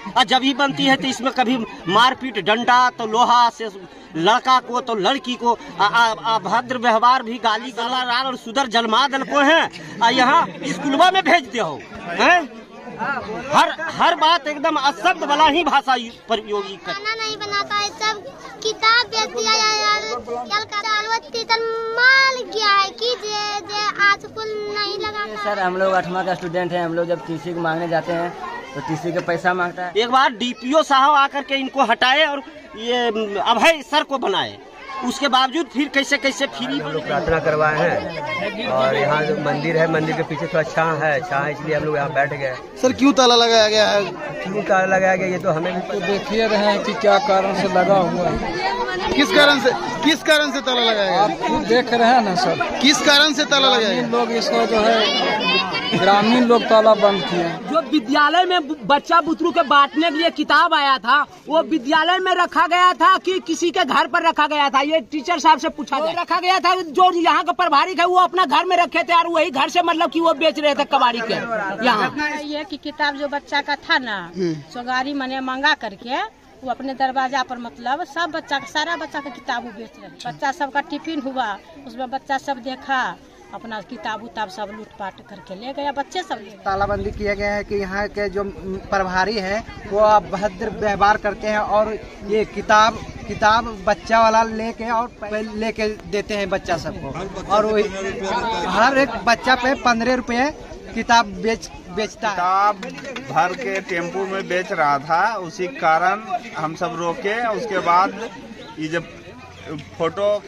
और जब ही बनती है तो इसमें कभी मारपीट, डंडा तो लोहा से लड़का को तो लड़की को अभद्र व्यवहार भी, गाली गलौज और सुधर जलमा दल को है। यहाँ स्कूलवा में भेजते हो हैं? हर बात एकदम अशब्द वाला ही भाषा प्रयोगी कर। खाना नहीं बनाता है, सब किताब बेच दिया यार, माल गया है कि जे आज स्कूल नहीं लगाता। सर हम लोग 8वां का स्टूडेंट है, हम लोग जब टीसी को मांगने जाते हैं तो टीसी का पैसा मांगता है। एक बार डीपीओ साहब आकर के इनको हटाए और ये अभय सर को बनाए, उसके बावजूद फिर कैसे फ्री हम लोग प्रार्थना करवाए हैं और यहाँ जो मंदिर है, मंदिर के पीछे थोड़ा छाँव है, इसलिए हम लोग यहाँ बैठ गए। सर क्यों ताला लगाया गया है? क्यों ताला लगाया गया ये तो हमें तो देखिए रहे हैं कि क्या कारण से लगा हुआ है। किस कारण से ताला लगाया गया? आप खुद देख रहे हैं ना सर, किस कारण से ताला लगाया गया? लोग इसको जो है ग्रामीण लोग ताला बंद किए। जो विद्यालय में बच्चा बुतरू के बांटने के लिए किताब आया था, वो विद्यालय में रखा गया था कि किसी के घर पर रखा गया था? ये टीचर साहब से पूछा गया। रखा गया था, जो यहाँ का प्रभारी है वो अपना घर में रखे थे और वही घर से मतलब कि वो बेच रहे थे कबाड़ी के। यहाँ ये कि किताब जो बच्चा का था ना, सो गाड़ी मैंने मंगा करके वो अपने दरवाजा पर मतलब सब बच्चा का, सारा बच्चा का किताब वो बेच रहे। बच्चा सबका टिफिन हुआ, उसमें बच्चा सब देखा, अपना किताब उताब सब लूटपाट करके ले गया, बच्चे सब ले गए। तालाबंदी किया गया है कि यहाँ के जो प्रभारी है वो अभद्र व्यवहार करते हैं और ये किताब बच्चा वाला लेके देते हैं बच्चा सबको, और हर एक बच्चा पे 15 रुपये किताब बेचता है। किताब भर के टेम्पू में बेच रहा था, उसी कारण हम सब रोके। उसके बाद ये जब फोटो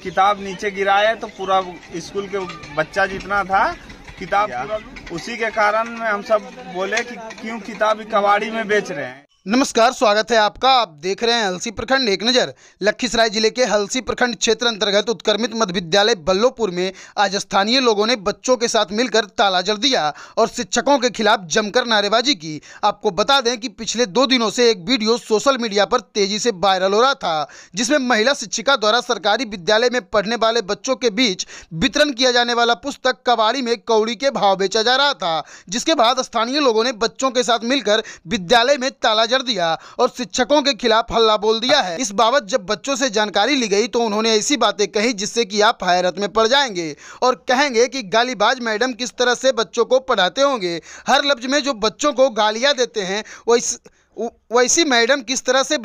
किताब नीचे गिराए तो पूरा स्कूल के बच्चा जितना था किताब पूरा, उसी के कारण हम सब बोले कि क्यों किताब कबाड़ी में बेच रहे हैं। नमस्कार, स्वागत है आपका। आप देख रहे हैं हलसी प्रखंड एक नज़र। लखीसराय जिले के हलसी प्रखंड क्षेत्र अंतर्गत उत्क्रमित मध्य विद्यालय बल्लोपुर में आज स्थानीय लोगों ने बच्चों के साथ मिलकर ताला जड़ दिया और शिक्षकों के खिलाफ जमकर नारेबाजी की। आपको बता दें कि पिछले 2 दिनों से एक वीडियो सोशल मीडिया पर तेजी से वायरल हो रहा था, जिसमें महिला शिक्षिका द्वारा सरकारी विद्यालय में पढ़ने वाले बच्चों के बीच वितरण किया जाने वाला पुस्तक कबाड़ी में कौड़ी के भाव बेचा जा रहा था। जिसके बाद स्थानीय लोगों ने बच्चों के साथ मिलकर विद्यालय में ताला जड़ दिया और शिक्षकों के खिलाफ हल्ला बोल दिया है। इस बाबत जब बच्चों से जानकारी ली गई तो उन्होंने ऐसी बातें कही जिससे कि आप हैरत में पड़ जाएंगे और कहेंगे कि गालीबाज मैडम किस तरह से बच्चों को पढ़ाते होंगे। हर लफ्ज में जो बच्चों को गालियां देते हैं वैसी मैडम किस तरह से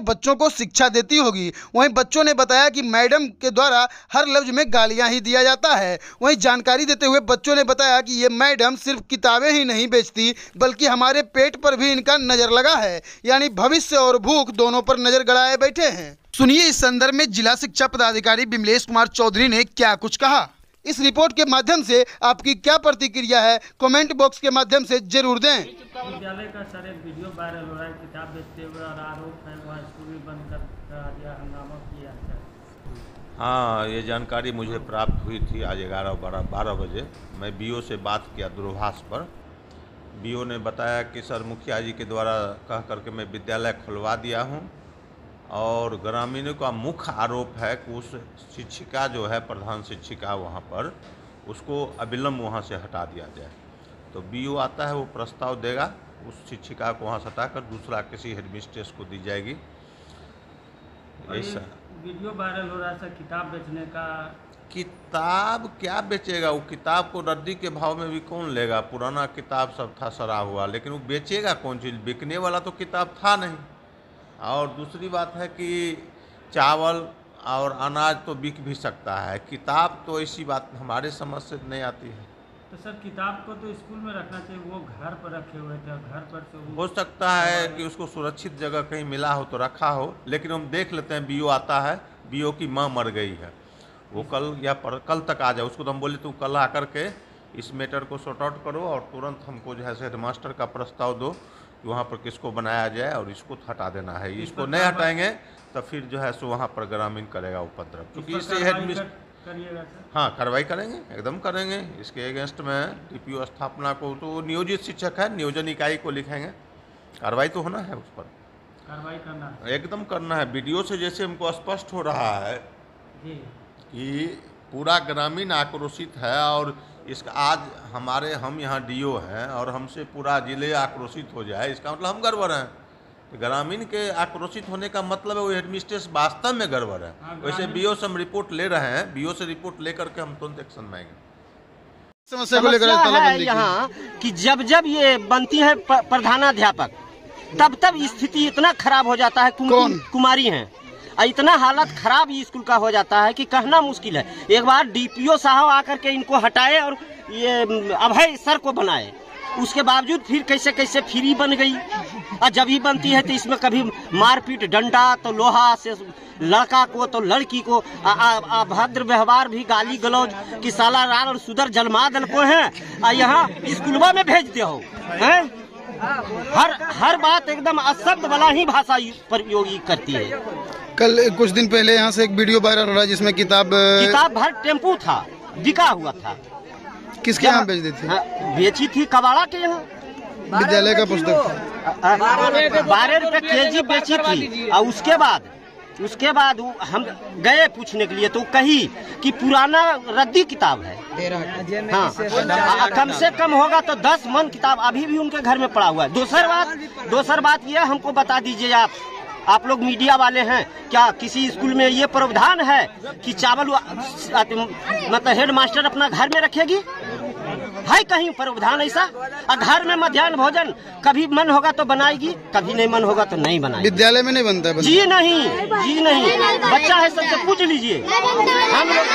बच्चों को शिक्षा देती होगी। वहीं बच्चों ने बताया कि मैडम के द्वारा हर लफ्ज में गालियां ही दिया जाता है। वहीं जानकारी देते हुए बच्चों ने बताया कि ये मैडम सिर्फ किताबें ही नहीं बेचती बल्कि हमारे पेट पर भी इनका नज़र लगा है, यानी भविष्य और भूख दोनों पर नज़र गड़ाए बैठे हैं। सुनिए इस संदर्भ में जिला शिक्षा पदाधिकारी विमलेश कुमार चौधरी ने क्या कुछ कहा। इस रिपोर्ट के माध्यम से आपकी क्या प्रतिक्रिया है, कमेंट बॉक्स के माध्यम से जरूर दें। विद्यालय का सर एक वीडियो वायरल हो रहा है किताब बेचते हुए और आरोप है वहाँ स्कूल भी बंद कर दिया, हंगामा किया है। हाँ, ये जानकारी मुझे प्राप्त हुई थी आज 11-12 बजे। मैं बीओ से बात किया दूरभाष पर। बीओ ने बताया कि सर मुखिया जी के द्वारा कह करके मैं विद्यालय खुलवा दिया हूँ और ग्रामीणों का मुख्य आरोप है कि उस शिक्षिका जो है प्रधान शिक्षिका वहाँ पर, उसको अविलंब वहाँ से हटा दिया जाए। तो बीओ आता है, वो प्रस्ताव देगा, उस शिक्षिका को वहाँ से हटाकर दूसरा किसी हेडमिस्ट्रेस को दी जाएगी। ऐसा वीडियो वायरल हो रहा है सर किताब बेचने का। किताब क्या बेचेगा? वो किताब को रद्दी के भाव में भी कौन लेगा? पुराना किताब सब था सड़ा हुआ, लेकिन वो बेचेगा कौन चीज़? बिकने वाला तो किताब था नहीं। और दूसरी बात है कि चावल और अनाज तो बिक भी सकता है, किताब तो ऐसी बात हमारे समझ से नहीं आती है। तो सर किताब को तो स्कूल में रखना चाहिए, वो घर पर रखे हुए थे, घर पर से हो सकता है कि उसको सुरक्षित जगह कहीं मिला हो तो रखा हो, लेकिन हम देख लेते हैं। बीओ आता है, बीओ की माँ मर गई है, वो कल तक आ जाए। उसको तो हम बोले तू कल आकर के इस मैटर को सॉर्ट आउट करो और तुरंत हमको जो है हेडमास्टर का प्रस्ताव दो कि वहाँ पर किसको बनाया जाए और इसको हटा देना है। इसको नहीं हटाएंगे तो फिर जो है सो वहाँ पर ग्रामीण करेगा उपद्रव, क्योंकि इससे हाँ कार्रवाई करेंगे, एकदम करेंगे। इसके अगेंस्ट में डीपीओ स्थापना को तो नियोजित शिक्षक है, नियोजन इकाई को लिखेंगे, कार्रवाई तो होना है, उस पर कार्रवाई करना है, एकदम करना है। वीडियो से जैसे हमको स्पष्ट हो रहा है कि पूरा ग्रामीण आक्रोशित है और इसका आज हम यहाँ डीओ हैं और हमसे पूरा जिले आक्रोशित हो जाए, इसका मतलब हम गड़बड़ हैं। तो ग्रामीण के आक्रोशित होने का मतलब है वो हेडमिस्ट्रेस वास्तव में गड़बड़ है। वैसे बीओ से हम रिपोर्ट ले रहे हैं, बीओ से रिपोर्ट लेकर के हम तुरंत एक्शन में आएंगे। समस्या को लेकर है यहाँ कि जब जब ये बनती है प्रधानाध्यापक तब स्थिति इतना खराब हो जाता है। कुमारी हैं, इतना हालत खराब ही स्कूल का हो जाता है कि कहना मुश्किल है। एक बार डीपीओ साहब आकर के इनको हटाए और ये अभय सर को बनाए, उसके बावजूद फिर कैसे कैसे फ्री बन गई। और जब ही बनती है तो इसमें कभी मारपीट, डंडा तो लोहा से लड़का को तो लड़की को, अभद्र व्यवहार भी, गाली गलौज कि साला राल और सुधर जलमा दल को है यहाँ स्कूलवा में भेजते हो हैं। हर बात एकदम अशब्द वाला ही भाषा प्रयोग करती है। कल कुछ दिन पहले यहाँ से एक वीडियो वायरल हो रहा है जिसमें किताब भर टेम्पू था, बिका हुआ था। किसके यहाँ बेच दी थी? बेची थी कबाड़ा के यहाँ, विद्यालय का पुस्तक 12 रुपए केजी बेची थी। और उसके बाद हम गए पूछने के लिए तो कही कि पुराना रद्दी किताब है। हाँ, कम से कम होगा तो 10 मन किताब अभी भी उनके घर में पड़ा हुआ है। दूसर बात ये हमको बता दीजिए, आप लोग मीडिया वाले हैं, क्या किसी स्कूल में ये प्रावधान है कि चावल मतलब हेड मास्टर अपना घर में रखेगी? है कहीं प्रावधान ऐसा? और घर में मध्याह्न भोजन कभी मन होगा तो बनाएगी, कभी नहीं मन होगा तो नहीं बनाएगी। विद्यालय में नहीं बनता है? जी नहीं, बच्चा है, सबसे पूछ लीजिए। हम लोग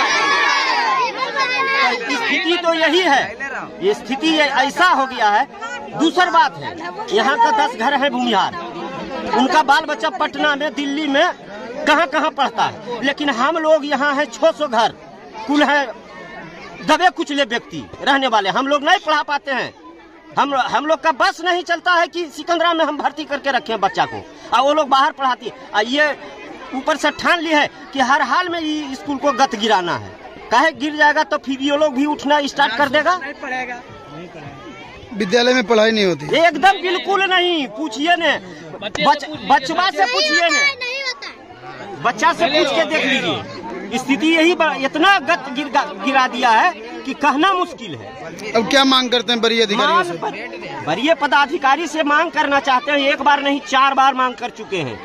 स्थिति तो यही है, ये स्थिति ऐसा हो गया है। दूसर बात है, यहाँ का 10 घर है भूमिहार, उनका बाल बच्चा पटना में, दिल्ली में कहाँ पढ़ता है, लेकिन हम लोग यहाँ है 600 घर कुल है दबे कुचले व्यक्ति रहने वाले, हम लोग नहीं पढ़ा पाते हैं। हम लोग का बस नहीं चलता है कि सिकंदरा में हम भर्ती करके रखें बच्चा को, और वो लोग बाहर पढ़ाती है। ये ऊपर से ठान ली है कि हर हाल में ये स्कूल को गत गिराना है। काहे गिर जाएगा तो फिर ये लोग भी उठना स्टार्ट कर देगा। विद्यालय में पढ़ाई नहीं होती एकदम, बिल्कुल नहीं। पूछिए ने बचवा से, पूछिए ने बच्चा से पूछ के देख लीजिए। स्थिति यही इतना गत गिरा दिया है कि कहना मुश्किल है। अब क्या मांग करते हैं वरीय अधिकारियों से? वरीय पदाधिकारी से मांग करना चाहते हैं, एक बार नहीं 4 बार मांग कर चुके हैं।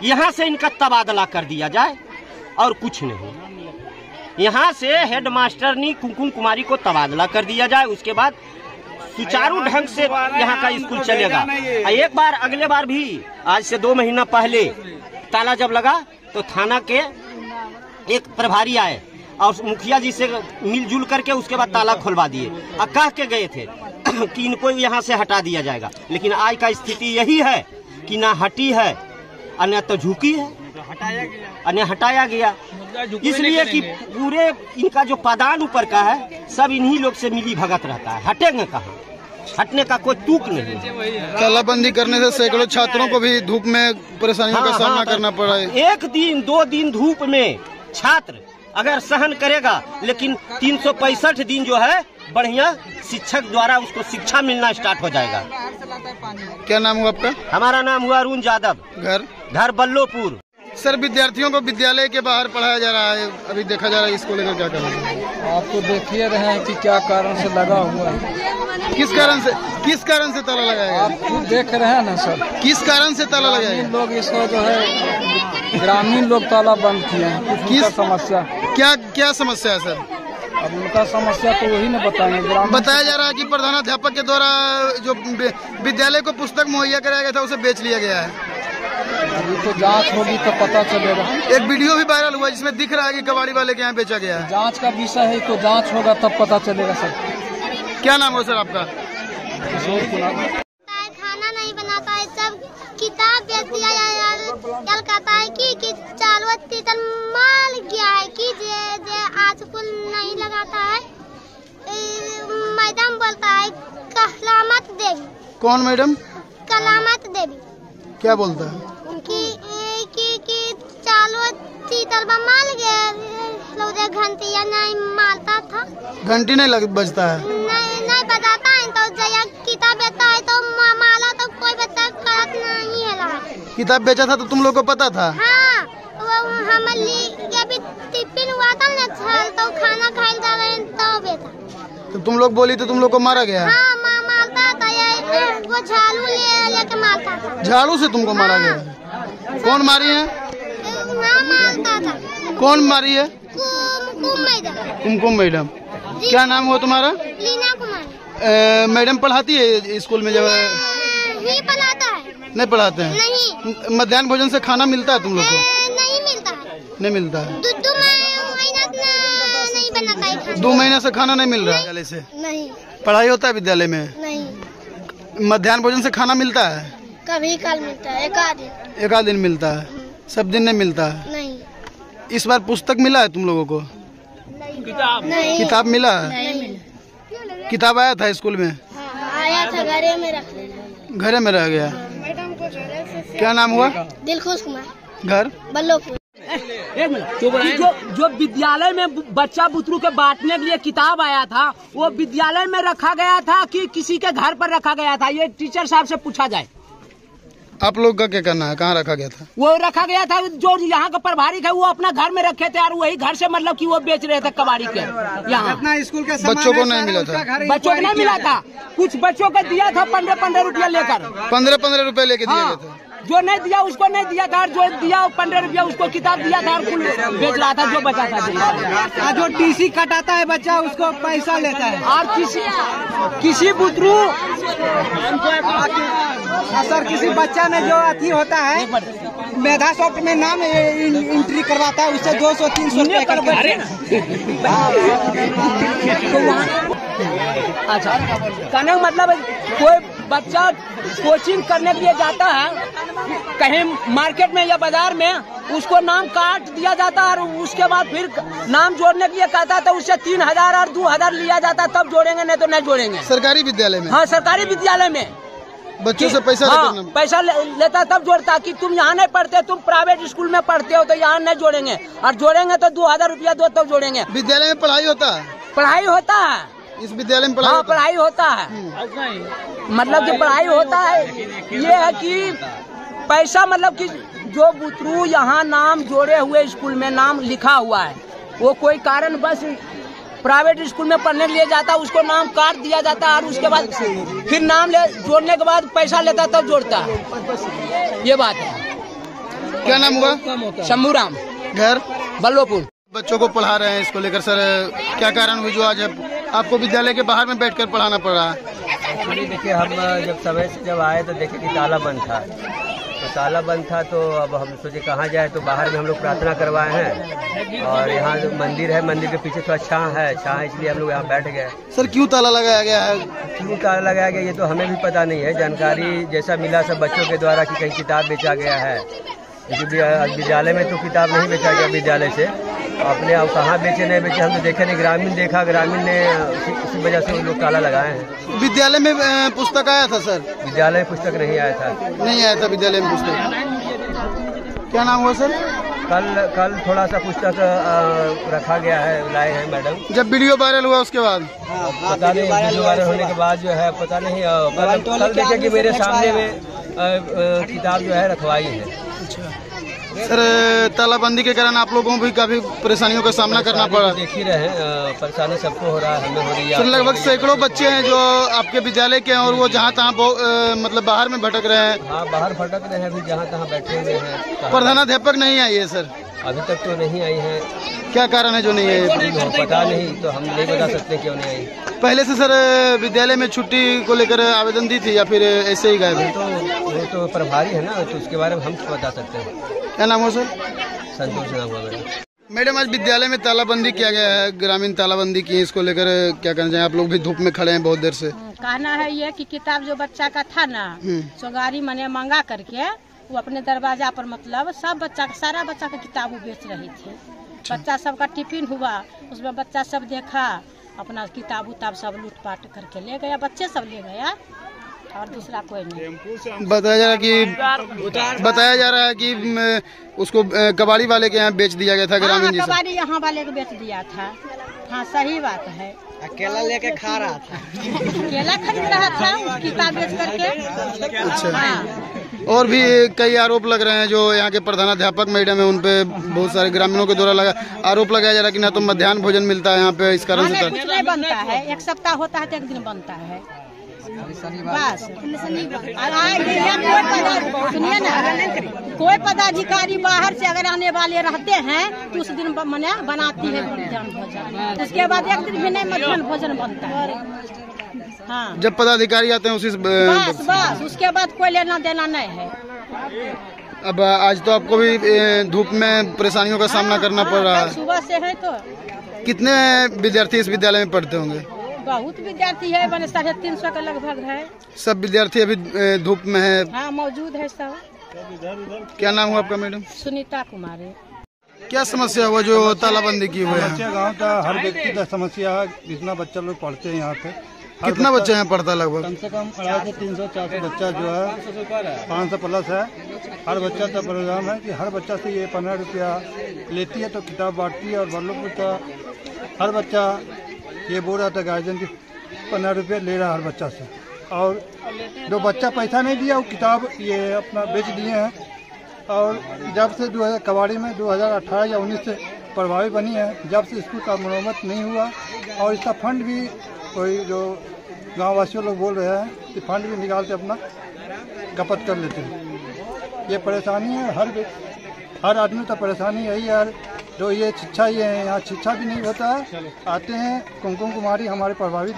यहाँ से इनका तबादला कर दिया जाए और कुछ नहीं। यहाँ से हेडमास्टरनी कुमकुम कुमारी को तबादला कर दिया जाए, उसके बाद सुचारू ढंग से यहाँ का स्कूल चलेगा। एक बार अगले बार भी, आज से 2 महीना पहले ताला जब लगा तो थाना के एक प्रभारी आए और मुखिया जी से मिलजुल करके उसके बाद ताला खुलवा दिए और कह के गए थे कि इनको यहाँ से हटा दिया जाएगा। लेकिन आज का स्थिति यही है कि ना हटी है और न तो झुकी है, अन्य हटाया गया। इसलिए कि पूरे इनका जो पादान ऊपर का है सब इन्हीं लोग से मिली भगत रहता है। हटेंगे कहाँ? हटने का कोई तुक नहीं। तालाबंदी करने से सैकड़ों छात्रों को भी धूप में परेशानियों का सामना करना पड़ा है। 1 दिन 2 दिन धूप में छात्र अगर सहन करेगा, लेकिन 365 दिन जो है बढ़िया शिक्षक द्वारा उसको शिक्षा मिलना स्टार्ट हो जाएगा। क्या नाम हुआ आपका? हमारा नाम हुआ अरुण यादव, घर बल्लोपुर। सर, विद्यार्थियों को विद्यालय के बाहर पढ़ाया जा रहा है, अभी देखा जा रहा है, इसको लेकर क्या करेंगे? आप तो देखिए रहे हैं कि क्या कारण से लगा हुआ है। किस कारण से ताला लगाया? आप खुद देख रहे हैं ना सर, किस कारण से ताला लगाया? लोग इसको जो है ग्रामीण लोग ताला बंद किए हैं। किस समस्या? क्या समस्या है सर? अब उनका समस्या तो वही न बताएंगे। बताया जा रहा है कि प्रधानाध्यापक के द्वारा जो विद्यालय को पुस्तक मुहैया कराया गया था उसे बेच लिया गया है। अभी तो जांच होगी तो पता चलेगा। एक वीडियो भी वायरल हुआ जिसमें दिख रहा है कि कबाड़ी वाले के यहाँ बेचा गया है। जांच का विषय है, तो जांच होगा तब पता चलेगा सर। क्या नाम हो सर आपका? खाना नहीं बनाता है, सब किताब बेच दिया यार कहता है कि चालू तीतर माल गया है कि जे आज स्कूल नहीं लगाता है। मैडम बोलता है कलामत देवी। कौन मैडम? कलामत देवी। क्या बोलता है? कि चालू तीतर माल गया, घंटी या नहीं मारता था। घंटी नहीं बजता है? नहीं बजाता है, तो जया किताब बेचता है तो माला तो कोई बच्चा करत नहीं है। किताब बेचा था तो तुम लोग को पता था? हाँ, हम भी टिफिन हुआ था ना, तो खाना खाए जा रहे हैं तो बेचा। तुम लोग बोली तो तुम लोग को मारा गया? हाँ, मारता था वो झाड़ू लेके मारता था। झाड़ू से तुमको मारा गया? कौन मारी है? मारता था। कौन मारी है? कुमकुम मैडम। क्या नाम हुआ तुम्हारा? लीना कुमारी। मैडम पढ़ाती है स्कूल में? जब नहीं पढ़ाता है। नहीं पढ़ाते हैं? नहीं। मध्याह्न भोजन से खाना मिलता है तुम लोग को? नहीं मिलता है। नहीं मिलता है? 2 महीना नहीं बनाता है। 2 महीना से खाना नहीं मिल रहा है विद्यालय से? नहीं। पढ़ाई होता है विद्यालय में? नहीं। मध्याह्न भोजन से खाना मिलता है? कभी काल मिलता है, एक आध दिन मिलता है, सब दिन नहीं मिलता है? नहीं। इस बार पुस्तक मिला है तुम लोगों को? नहीं। किताब मिला है? नहीं। किताब आया था स्कूल में? आया था, घरे में रख लेना। घरे में रह गया? क्या नाम हुआ? दिलखुश कुमार। घर? बल्लोपुर। एक मिनट, जो विद्यालय में बच्चा बुतरू के बांटने के लिए किताब आया था, वो विद्यालय में रखा गया था कि किसी के घर पर रखा गया था? ये टीचर साहब से पूछा जाए। आप लोग का क्या करना है? कहाँ रखा गया था? वो रखा गया था, जो यहाँ का प्रभारी है वो अपना घर में रखे थे और वही घर से मतलब कि वो बेच रहे थे कबाड़ी के। यहाँ अपना स्कूल के बच्चों को नहीं मिला था? बच्चों को नहीं मिला था, कुछ बच्चों को दिया था 15 रुपया लेकर। 15 रुपए लेके दिया गया था? जो नहीं दिया उसको नहीं दिया था, और जो दिया 15 रुपया उसको किताब दिया था और कुल बेच रहा था जो बचा था। जो टीसी कटाता है बच्चा उसको पैसा लेता है। और किसी बुतरू सर, किसी बच्चा ने जो अथी होता है मेधा सॉफ्ट में नाम एंट्री करवाता है, उससे 200-300 रुपए। अच्छा, कहने का मतलब कोई बच्चा कोचिंग करने के लिए जाता है कहीं मार्केट में या बाजार में, उसको नाम काट दिया जाता है और उसके बाद फिर नाम जोड़ने के लिए कहता है तो उससे 3000 और 2000 लिया जाता, तब जोड़ेंगे, नहीं तो नहीं जोड़ेंगे। सरकारी विद्यालय में? हाँ, सरकारी विद्यालय में बच्चों से पैसा पैसा लेता तब जोड़ता कि तुम यहाँ नहीं पढ़ते, तुम प्राइवेट स्कूल में पढ़ते हो तो यहाँ नहीं जोड़ेंगे, और जोड़ेंगे तो 2000 रुपया दो तब जोड़ेंगे। विद्यालय में पढ़ाई होता है? पढ़ाई होता है इस विद्यालय में? पढ़ाई होता है। मतलब कि पढ़ाई होता है, ये है कि पैसा मतलब कि जो बुतरू यहाँ नाम जोड़े हुए स्कूल में नाम लिखा हुआ है, वो कोई कारण बस प्राइवेट स्कूल में पढ़ने के लिए जाता है, उसको नाम काट दिया जाता है और उसके बाद फिर नाम जोड़ने के बाद पैसा लेता तब जोड़ता है। ये बात है। क्या नाम हुआ? शंभू राम। घर? बल्लोपुर। बच्चों को पढ़ा रहे हैं, इसको लेकर सर क्या कारण हुई जो आज आपको विद्यालय के बाहर में बैठकर पढ़ाना पड़ रहा है? देखिए, हम जब समय से जब आए तो देखे कि ताला बंद था, तो अब हम सोचे कहाँ जाए, तो बाहर में हम लोग प्रार्थना करवाए हैं और यहाँ जो मंदिर है, मंदिर के पीछे थोड़ा छाँव है, इसलिए हम लोग यहाँ बैठ गए। सर क्यों ताला लगाया गया है? क्यों ताला लगाया गया ये तो हमें भी पता नहीं है, जानकारी जैसा मिला सब बच्चों के द्वारा कि कहीं किताब बेचा गया है, क्योंकि विद्यालय में तो किताब नहीं बेचा गया विद्यालय से, अपने अब कहाँ बेचे नहीं बेचे हम तो देखे नहीं, ग्रामीण देखा, ग्रामीण ने उसी वजह से लोग ताला लगाए हैं। विद्यालय में पुस्तक आया था सर? विद्यालय में पुस्तक नहीं आया था। नहीं आया था विद्यालय में पुस्तक? क्या नाम हुआ सर? कल थोड़ा सा पुस्तक रखा गया है, लाए हैं मैडम। जब वीडियो वायरल हुआ उसके बाद? पता नहीं, वीडियो वायरल होने के बाद जो है पता नहीं, कल देखे कि मेरे सामने में किताब जो है रखवाई है। सर तालाबंदी के कारण आप लोगों को भी काफी परेशानियों का सामना करना पड़ा? देख ही रहे हैं, परेशानी सबको हो रहा है, हमें हो रही है। सर लगभग सैकड़ों बच्चे हैं जो आपके विद्यालय के हैं और वो जहाँ तहाँ मतलब बाहर में भटक रहे हैं। हाँ, बाहर भटक रहे हैं, अभी जहाँ तहाँ बैठे हुए हैं। प्रधानाध्यापक नहीं आई है सर? अभी तक तो नहीं आई है। क्या कारण है जो नहीं है? पता नहीं, तो हम नहीं बता सकते क्यों नहीं आई। पहले से सर विद्यालय में छुट्टी को लेकर आवेदन दी थी या फिर ऐसे ही गायब है? वो तो प्रभारी है ना, तो उसके बारे में हम बता सकते हैं। क्या नाम हो सर? संतोष नाम हुआ मेरा। मैडम आज विद्यालय में तालाबंदी किया गया है, ग्रामीण तालाबंदी की, इसको लेकर क्या कहना चाहिए? आप लोग भी धूप में खड़े हैं बहुत देर से। कहना है ये कि किताब जो बच्चा का था ना, चौगारी मने मंगा करके वो अपने दरवाजा पर मतलब सब बच्चा, सारा बच्चा का किताब वो बेच रही थी। बच्चा सब का टिफिन हुआ, उसमें बच्चा सब देखा, अपना किताब उताब सब लूटपाट करके ले गया, बच्चे सब ले गया और दूसरा कोई नहीं। बताया जा रहा है कि उसको कबाड़ी वाले के यहाँ बेच दिया गया था, ग्रामीण जी से। कबाड़ी यहाँ वाले को बेच दिया था। हाँ, सही बात है। केला लेके खा रहा था, केला खरीद रहा था किताब बेच करके। अच्छा। हाँ। और भी कई आरोप लग रहे हैं जो यहाँ के प्रधानाध्यापक मैडम है उन पे बहुत सारे ग्रामीणों के द्वारा आरोप लगाया जा रहा है कि ना तो मध्याह्न भोजन मिलता है यहाँ पे, इस कारण से कुछ नहीं बनता है। एक सप्ताह होता है तो एक दिन बनता है बस। सुनिए ना, कोई पदाधिकारी बाहर से अगर आने वाले रहते हैं तो उस दिन मने बनाती है मध्याह्न भोजन, उसके बाद एक दिन भी नहीं मध्याह्न भोजन बनता है। हाँ, जब पदाधिकारी आते हैं उसी बस उसके बाद कोई लेना देना नहीं है। अब आज तो आपको भी धूप में परेशानियों का सामना करना पड़ रहा है। सुबह से है तो कितने विद्यार्थी इस विद्यालय में पढ़ते होंगे? बहुत विद्यार्थी है, 350 के लगभग है। सब विद्यार्थी अभी धूप में है? हाँ, मौजूद है सब। क्या नाम हुआ आपका मैडम? सुनीता कुमारी। क्या समस्या हुआ जो तालाबंदी की हुई है? समस्या गाँव का हर व्यक्ति का समस्या है। जितना बच्चा लोग पढ़ते हैं यहाँ पे, कितना बच्चा यहाँ पढ़ता है? लगभग कम से कम 250 से 300-400 बच्चा जो है 500 प्लस है। हर बच्चा का प्रोग्राम है कि हर बच्चा से ये 15 रुपया लेती है तो किताब बांटती है। और बल्लभपुर का हर बच्चा ये बोल रहा था गार्जियन की 15 रुपये ले रहा है हर बच्चा से। और जो बच्चा पैसा नहीं दिया वो किताब ये अपना बेच दिए हैं। और जब से 2000 कबाड़ी में 2018 या 19 से प्रभावी बनी है, जब से स्कूल का मरम्मत नहीं हुआ और इसका फंड भी कोई जो गाँव वासियों लोग बोल रहे हैं कि फंड भी निकाल के अपना खपत कर लेते हैं। ये परेशानी है, हर आदमी का परेशानी यही है। जो ये शिक्षा ये है, यहाँ शिक्षा भी नहीं होता है। आते हैं कुमकुम कुमारी हमारे प्रभावित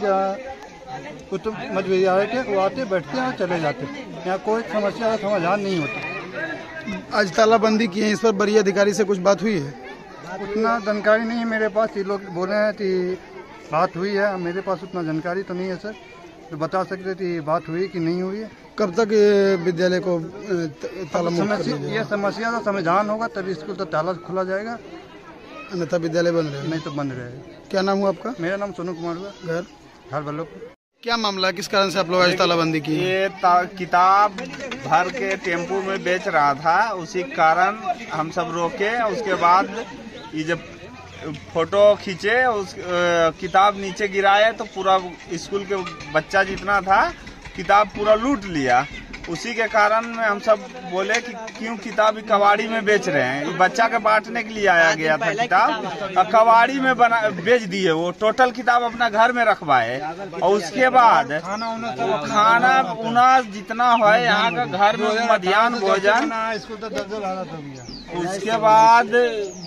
उत्तर मध्य विद्यालय के, वो आते बैठते हैं और चले जाते हैं। यहाँ कोई समस्या का समाधान नहीं होता। आज तालाबंदी की है, इस पर बड़ी अधिकारी से कुछ बात हुई है? उतना जानकारी नहीं है मेरे पास। ये लोग बोले हैं कि बात हुई है, मेरे पास उतना जानकारी तो नहीं है सर, तो बता सकते थे बात हुई कि नहीं हुई है। कब तक विद्यालय को ताला मुक्त कर दिया जाएगा? ये समस्या का समाधान होगा तभी स्कूल का ताला खुला जाएगा, अन्यथा विद्यालय बंद रहेगा। नहीं तो बंद रहेगा। क्या नाम हुआ आपका? मेरा नाम सोनू कुमार हुआ, घर बल्लभपुर। क्या मामला, किस कारण से आप लोग आज तालाबंदी की? ये किताब भर के टेम्पू में बेच रहा था, उसी कारण हम सब रोके। उसके बाद ये जब फोटो खींचे, उस किताब नीचे गिराए तो पूरा स्कूल के बच्चा जितना था किताब पूरा लूट लिया। उसी के कारण में हम सब बोले कि क्यों किताब कबाड़ी में बेच रहे हैं। बच्चा के बांटने के लिए आया गया था किताब, कबाड़ी में बेच दिए। वो टोटल किताब अपना घर में रखवाए और उसके बाद खाना उना जितना है यहाँ का घर में मध्याह्न भोजन, उसके बाद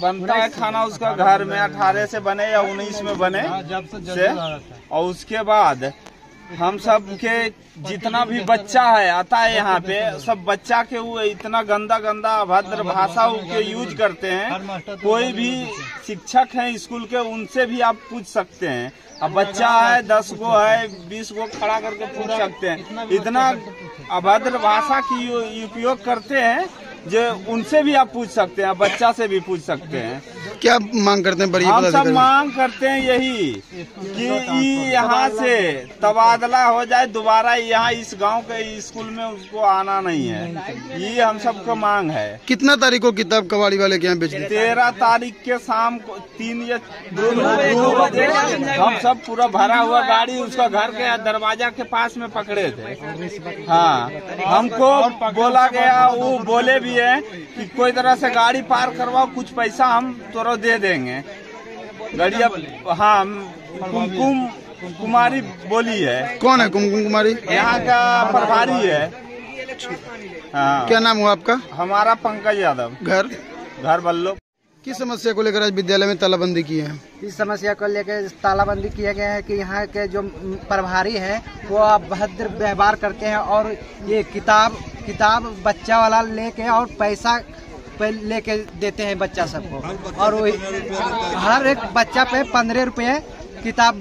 बनता है खाना उसका घर में 18 से बने या 19 में बने से। और उसके बाद हम सब के जितना भी बच्चा है आता है यहाँ पे, सब बच्चा के वो इतना गंदा गंदा अभद्र भाषा के यूज करते हैं। कोई भी शिक्षक है स्कूल के, उनसे भी आप पूछ सकते हैं। अब बच्चा है 10 गो है 20 गो खड़ा करके पूछ सकते हैं। इतना अभद्र भाषा की उपयोग करते हैं जो उनसे भी आप पूछ सकते हैं, बच्चा से भी पूछ सकते हैं। क्या मांग करते हैं? हम सब मांग करते हैं यही कि यहाँ से तबादला हो जाए, दोबारा यहाँ इस गांव के स्कूल में उसको आना नहीं है। ये हम सबको मांग है। कितना तारीख को किताब कबाड़ी वाले के यहाँ बेच दी? 13 तारीख के शाम को 3 या 2 बजे हम सब पूरा भरा हुआ गाड़ी उसका घर के दरवाजा के पास में पकड़े थे। हाँ, हमको बोला गया, वो बोले भी है कि कोई तरह से गाड़ी पार करवाओ, कुछ पैसा हम तुरंत दे देंगे। गाड़िया हाँ, कुमकुम कुमारी बोली है। कौन है कुमकुम कुमारी? यहाँ का प्रभारी है। हाँ। क्या नाम हुआ आपका? हमारा पंकज यादव। घर बल्लो। किस समस्या को लेकर आज विद्यालय में तालाबंदी की है? इस समस्या को लेकर तालाबंदी किया गया है कि यहाँ के जो प्रभारी है वो अभद्र व्यवहार करते हैं और ये किताब बच्चा वाला लेके और पैसा लेके देते हैं बच्चा सबको। और हर एक बच्चा पे 15 रुपये किताब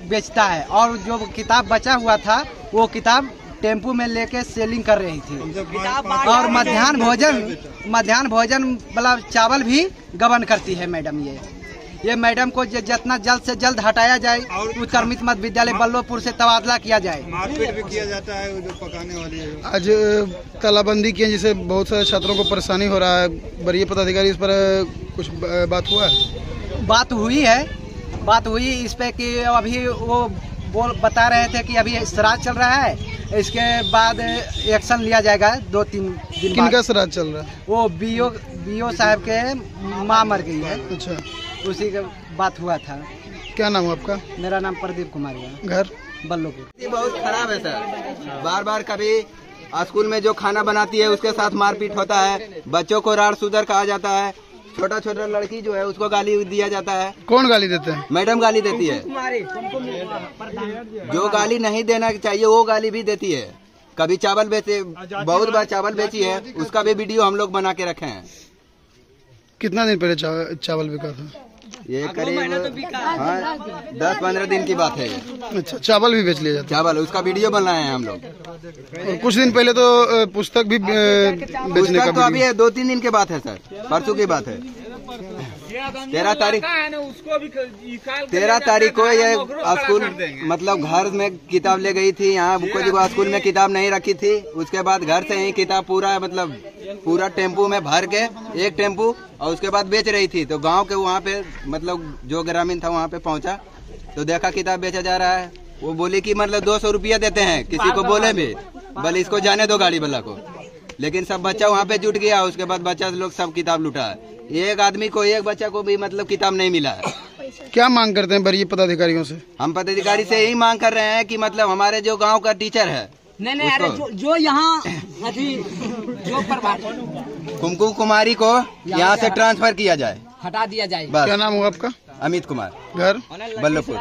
बेचता है। और जो किताब बचा हुआ था वो किताब टेम्पू में लेके सेलिंग कर रही थी। और मध्याह्न भोजन मतलब चावल भी गबन करती है मैडम। ये मैडम को जितना जल्द से जल्द हटाया जाए, उत्कर्मित मध्य विद्यालय बल्लभपुर से तबादला किया जाए। मारपीट भी किया जाता है जो पकाने वाली है। आज तालाबंदी की है जिससे बहुत सारे छात्रों को परेशानी हो रहा है। वरीय पदाधिकारी इस पर कुछ बात हुआ है? बात हुई इस पे कि अभी वो वो बता रहे थे कि अभी श्राद्ध चल रहा है, इसके बाद एक्शन लिया जाएगा 2-3 दिन। किनका श्राद्ध चल रहा है? वो बीओ साहब के माँ मर गई है। अच्छा, उसी का बात हुआ था। क्या नाम है आपका? मेरा नाम प्रदीप कुमार है। घर बल्लोपुर। बहुत खराब है सर। बार बार कभी स्कूल में जो खाना बनाती है उसके साथ मारपीट होता है, बच्चों को राड़ सुधर कहा जाता है, छोटा छोटा लड़की जो है उसको गाली दिया जाता है। कौन गाली देते हैं? मैडम गाली देती है। जो गाली नहीं देना चाहिए वो गाली भी देती है। कभी चावल बेचे, बहुत बार चावल बेची है, उसका भी वीडियो हम लोग बना के रखे हैं। कितना दिन पहले चावल बिका था? ये करीब 10-15 दिन की बात है। अच्छा, चावल भी बेच लिया जाता? चावल, उसका वीडियो बनाए हैं हम लोग। और कुछ दिन पहले तो पुस्तक भी बेचने का तो अभी 2-3 दिन के बात है सर, परसों की बात है। 13 तारीख को ये स्कूल मतलब घर में किताब ले गई थी। यहाँ बुको स्कूल में किताब नहीं रखी थी। उसके बाद घर से ही किताब पूरा टेम्पू में भर के, एक टेम्पू, और उसके बाद बेच रही थी। तो गांव के वहाँ पे मतलब जो ग्रामीण था वहाँ पे पहुँचा तो देखा किताब बेचा जा रहा है। वो बोली कि मतलब 200 रुपया देते हैं, किसी को बोले भी भले इसको जाने दो गाड़ी वाला को। लेकिन सब बच्चा वहाँ पे जुट गया। उसके बाद बच्चा लोग सब किताब लुटा है। एक आदमी को, एक बच्चा को भी मतलब किताब नहीं मिला है। क्या मांग करते हैं वरीय पदाधिकारियों से? हम पदाधिकारी से यही मांग कर रहे हैं कि मतलब हमारे जो गांव का टीचर है, नहीं अरे जो यहाँ जो कुमकुम कुमारी को यहाँ से ट्रांसफर किया जाए, हटा दिया जाए। क्या नाम हुआ आपका? अमित कुमार। घर बल्लोपुर।